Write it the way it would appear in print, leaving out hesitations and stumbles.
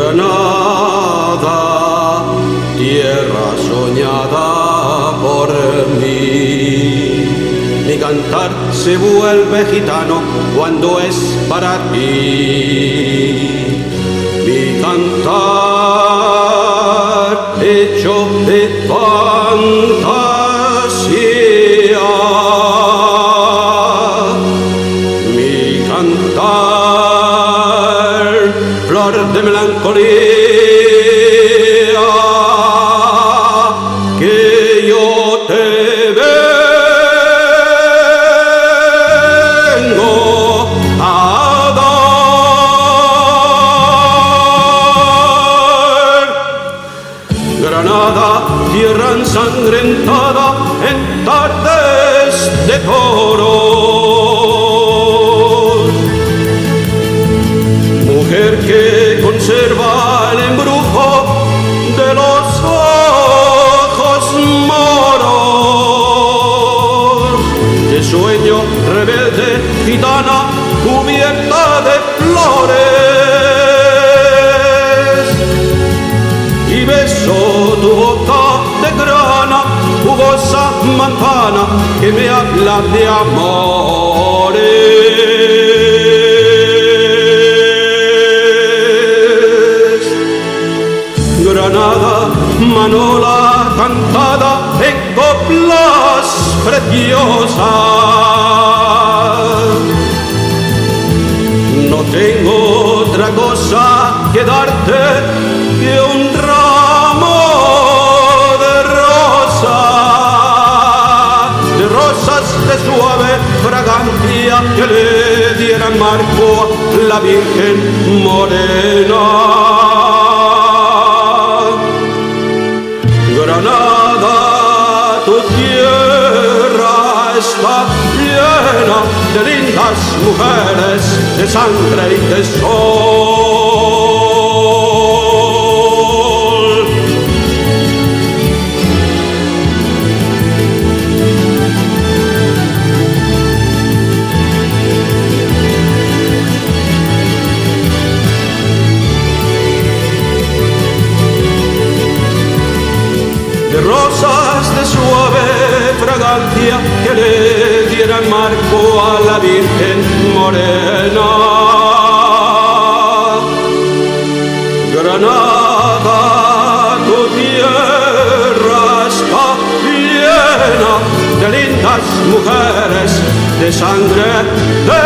Granada, tierra soñada por mí. Mi cantar se vuelve gitano cuando es para ti. Mi cantar hecho de fantasía. Mi cantar, flor de melancolía, que yo te vengo a dar. Granada, tierra ensangrentada en tardes de toros, mujer que conserva el embrujo de los ojos moros, de sueño rebelde, gitana, cubierta de flores, y beso tu boca de grana, jugosa manzana que me habla de amores. Granada, manola cantada en coplas preciosas. No tengo otra cosa que darte que un ramo de rosas de suave fragancia que le dieran marco a la Virgen morena. Granada, tu tierra está llena de lindas mujeres, de sangre y de sol. De rosas de suave fragancia que le dieran marco a la Virgen morena. Granada, tu tierra está llena de lindas mujeres, de sangre, de